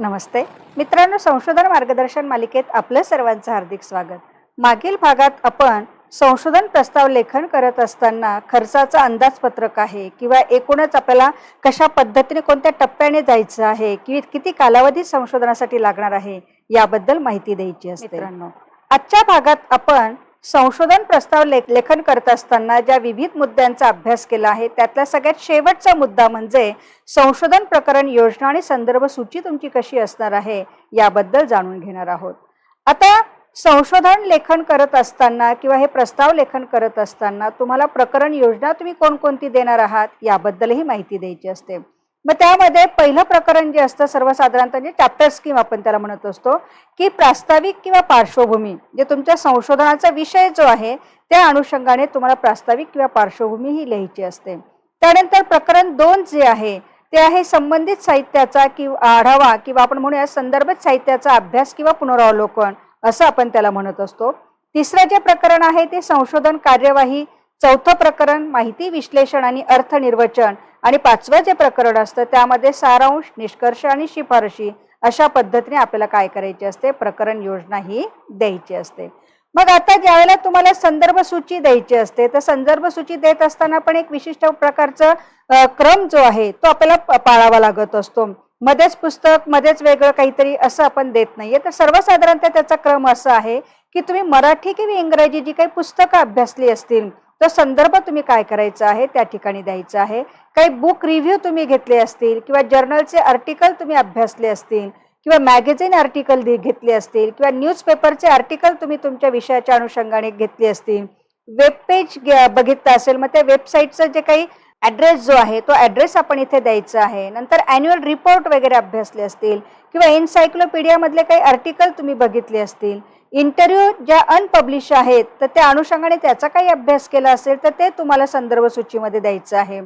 नमस्ते मित्रांनो, संशोधन मार्गदर्शन मालिकेत आपलं सर्वांचं हार्दिक स्वागत। मागील भागात आपण संशोधन प्रस्ताव लेखन करत असताना खर्चाचं अंदाजपत्रक आहे किंवा एकूणच आपल्याला कशा पद्धतीने कोणत्या टप्प्याने जायचं आहे की किती कालावधी संशोधनासाठी लागणार आहे याबद्दल माहिती द्यायची असते। मित्रांनो, आजच्या भागात आपण संशोधन प्रस्ताव लेखन करत असताना ज्या विविध मुद्द्यांचा अभ्यास केला आहे त्यातला सगळ्यात शेवटचा मुद्दा म्हणजे संशोधन प्रकरण योजना आणि संदर्भ सूची तुमची कशी असणार आहे याबद्दल जाणून घेणार आहोत। आता संशोधन लेखन करत असताना किंवा हे प्रस्ताव लेखन करत असताना तुम्हाला प्रकरण योजना तुम्ही कोणकोणती देणार आहात याबद्दलही माहिती द्यायची असते। मग त्यामध्ये पहिलं प्रकरण जे असतं सर्वसाधारणतः चॅप्टर स्कीम आपण त्याला म्हणत असतो की प्रास्ताविक किंवा पार्श्वभूमी, जे तुमच्या संशोधनाचा विषय जो आहे त्या अनुषंगाने तुम्हाला प्रास्ताविक किंवा पार्श्वभूमी ही लिहायची असते। त्यानंतर प्रकरण 2 जे आहे ते आहे संबंधित साहित्याचा किंवा आढावा किंवा आपण म्हणूया संदर्भित साहित्याचा अभ्यास किंवा पुनरावलोकन असं आपण त्याला म्हणत असतो। तिसरं जे प्रकरण आहे ते संशोधन कार्यवाही, चौथं प्रकरण माहिती विश्लेषण आणि अर्थ निर्वचन आणि पाचवं जे प्रकरण असतं त्यामध्ये सारांश, निष्कर्ष आणि शिफारशी अशा पद्धतीने आपल्याला काय करायचे असते, प्रकरण योजना ही द्यायची असते। मग आता ज्यावेळेला तुम्हाला संदर्भ सूची द्यायची असते तर संदर्भ सूची देत असताना पण एक विशिष्ट प्रकारचा क्रम जो आहे तो आपल्याला पाळावा लागत असतो। मध्येच पुस्तक मध्येच वेगळं काहीतरी असं आपण देत नाहीये। तर सर्वसाधारणतः त्याचा क्रम असा आहे की तुम्ही मराठी किंवा इंग्रजी जी काही पुस्तकं अभ्यासली असतील तो संदर्भ तुम्ही काय करायचा आहे त्या ठिकाणी द्यायचा आहे। काही बुक रिव्ह्यू तुम्ही घेतले असतील किंवा जर्नलचे आर्टिकल तुम्ही अभ्यासले असतील किंवा मॅगझिन आर्टिकल घेतले असतील किंवा न्यूजपेपरचे आर्टिकल तुम्ही तुमच्या विषयाच्या अनुषंगाने घेतले असतील, वेब पेज बघितलं असेल मग त्या वेबसाईटचं जे काही ॲड्रेस जो आहे तो ॲड्रेस आपण इथे द्यायचा आहे। नंतर ॲन्युअल रिपोर्ट वगैरे अभ्यासले असतील किंवा एन्सायक्लोपीडिया मधले काही आर्टिकल तुम्ही बघितले असतील, इंटरव्ह्यू ज्या अनपब्लिश आहेत तर त्या अनुषंगाने त्याचा काही अभ्यास केला असेल तर ते तुम्हाला संदर्भ सूचीमध्ये द्यायचं आहे।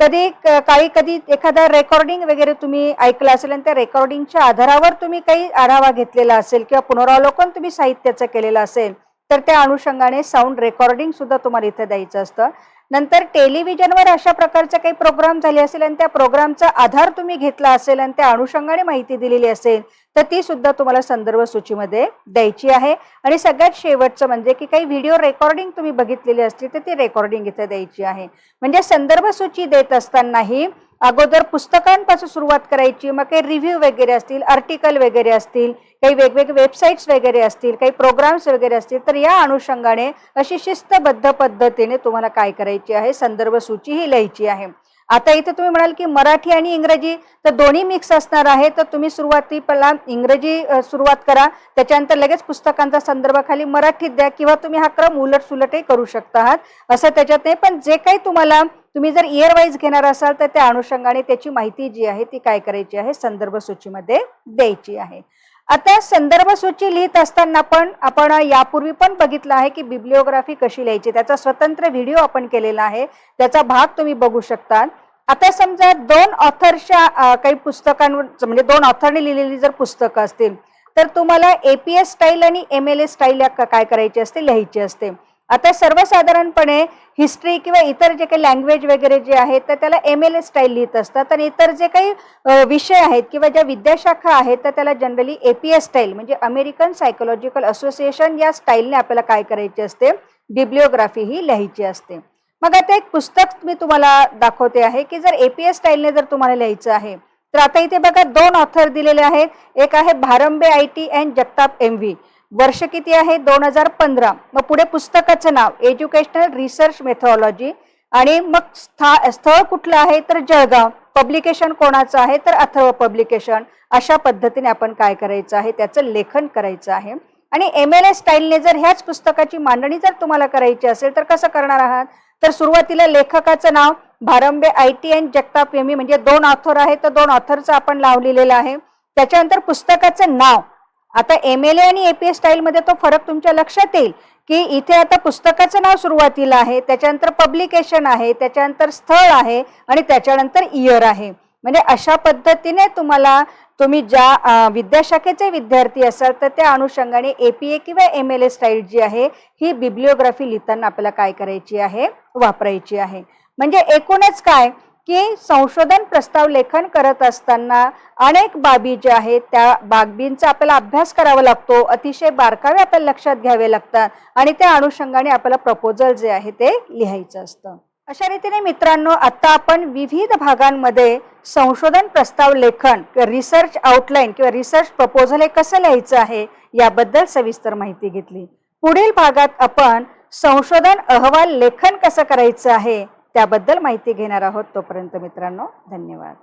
कधी एखादा रेकॉर्डिंग वगैरे तुम्ही ऐकलं असेल आणि त्या रेकॉर्डिंगच्या आधारावर तुम्ही काही आढावा घेतलेला असेल किंवा पुनरावलोकन तुम्ही साहित्याचं केलेलं असेल तर त्या अनुषंगाने साऊंड रेकॉर्डिंग सुद्धा तुम्हाला इथे द्यायचं असतं। नंतर टेलिव्हिजनवर अशा प्रकारचे काही प्रोग्राम झाले असेल आणि त्या प्रोग्रामचा आधार तुम्ही घेतला असेल आणि त्या अनुषंगाने माहिती दिलेली असेल तर ती सुद्धा तुम्हाला संदर्भ सूचीमध्ये द्यायची आहे। आणि सगळ्यात शेवटचं म्हणजे की काही व्हिडिओ रेकॉर्डिंग तुम्ही बघितलेली असतील तर ती रेकॉर्डिंग इथे द्यायची आहे। म्हणजे संदर्भ सूची देत असतानाही अगोदर पुस्तकांपासून सुरुवात करायची, मग काही रिव्ह्यू वगैरे असतील, आर्टिकल वगैरे असतील, काही वेगवेगळे वेबसाईट्स वगैरे असतील, काही प्रोग्राम्स वगैरे असतील तर या अनुषंगाने अशी शिस्तबद्ध पद्धतीने तुम्हाला काय करायची आहे, संदर्भ सूची ही लिहायची आहे। आता इथे तुम्ही म्हणाल की मराठी आणि इंग्रजी तर दोन्ही मिक्स असणार आहे तर तुम्ही सुरुवातीला इंग्रजी सुरुवात करा, त्याच्यानंतर लगेच पुस्तकांचा संदर्भ खाली मराठीत द्या किंवा तुम्ही हा क्रम उलट सुलटही करू शकता आहात असं त्याच्यात नाही। पण जे काही तुम्ही जर इयर वाईज घेणार असाल तर त्या अनुषंगाने त्याची माहिती जी आहे ती काय करायची आहे, संदर्भ सूचीमध्ये द्यायची आहे। आता संदर्भ सूची लिहित असताना पण आपण यापूर्वी पण बघितलं आहे की बिब्लिओग्राफी कशी लिहायची, त्याचा स्वतंत्र व्हिडिओ आपण केलेला आहे, त्याचा भाग तुम्ही बघू शकता। आता समजा 2 ऑथरच्या काही पुस्तकांवर म्हणजे 2 ऑथरने लिहिलेली जर पुस्तकं असतील तर तुम्हाला एपीएस स्टाईल आणि एमएलए स्टाईल काय करायची असते, लिहायची असते। आता सर्वसाधारणपणे हिस्ट्री किंवा इतर जे काही लँग्वेज वगैरे जे आहेत तर त्याला एमएलए स्टाईल लिहित असतात आणि इतर जे काही विषय आहेत किंवा ज्या विद्याशाखा आहेत तर त्याला जनरली एपीएस स्टाईल म्हणजे अमेरिकन सायकोलॉजिकल असोसिएशन या स्टाईलने आपल्याला काय करायची असते, बिब्लिओग्राफी ही लिहायची असते। मग आता एक पुस्तक मी तुम्हाला दाखवते आहे की जर एपीएस स्टाईलने जर तुम्हाला लिहायचं आहे तर आता इथे बघा 2 ऑथर दिलेले आहेत, एक आहे Bharambe IT and Jagtap MV, वर्ष किती आहे 2015, मग पुढे पुस्तकाचं नाव एज्युकेशनल रिसर्च मेथॉडॉलॉजी आणि मग स्थळ कुठलं आहे तर जळगाव, पब्लिकेशन कोणाचं आहे तर अथर्व पब्लिकेशन, अशा पद्धतीने आपण काय करायचं आहे त्याचं लेखन करायचं आहे। आणि एमएलए स्टाईलने जर ह्याच पुस्तकाची मांडणी जर तुम्हाला करायची असेल तर कसं करणार आहात तर सुरुवातीला लेखकाचं नाव Bharambe IT and Jagtap MV म्हणजे 2 ऑथर आहेत तर 2 ऑथरचं आपण नाव लिहिलेलं आहे। त्याच्यानंतर पुस्तकाचं नाव, आता एमएलए आणि एपीएस स्टाईल मध्ये तो फरक तुमच्या लक्षात येईल की इथे आता पुस्तकाचं नाव सुरुवातीला आहे, त्याच्यानंतर पब्लिकेशन आहे, त्याच्यानंतर स्थळ आहे आणि त्याच्यानंतर इयर आहे। म्हणजे अशा पद्धतीने तुम्ही ज्या विद्याशाखेचे विद्यार्थी असाल तर त्या अनुषंगाने एपीए किंवा एमएलए स्टाईल जी आहे ही बिब्लिओग्राफी लिहिताना आपल्याला काय करायची आहे, वापरायची आहे। म्हणजे एकूणच काय की संशोधन प्रस्ताव लेखन करत असताना अनेक बाबी ज्या आहेत त्या बाबींचा आपल्याला अभ्यास करावा लागतो, अतिशय बारकावे आपल्याला लक्षात घ्यावे लागतात आणि त्या अनुषंगाने आपल्याला प्रपोजल जे आहे ते लिहायचं असतं. अशा रीतीने मित्रांनो, आता आपण विविध भागांमध्ये संशोधन प्रस्ताव लेखन किंवा रिसर्च आउटलाईन किंवा रिसर्च प्रपोजल हे कसं लिहायचं आहे याबद्दल सविस्तर माहिती घेतली. पुढील भागात आपण संशोधन अहवाल लेखन कसं करायचं आहे त्याबद्दल माहिती घेणार आहोत. तोपर्यंत मित्रांनो, धन्यवाद.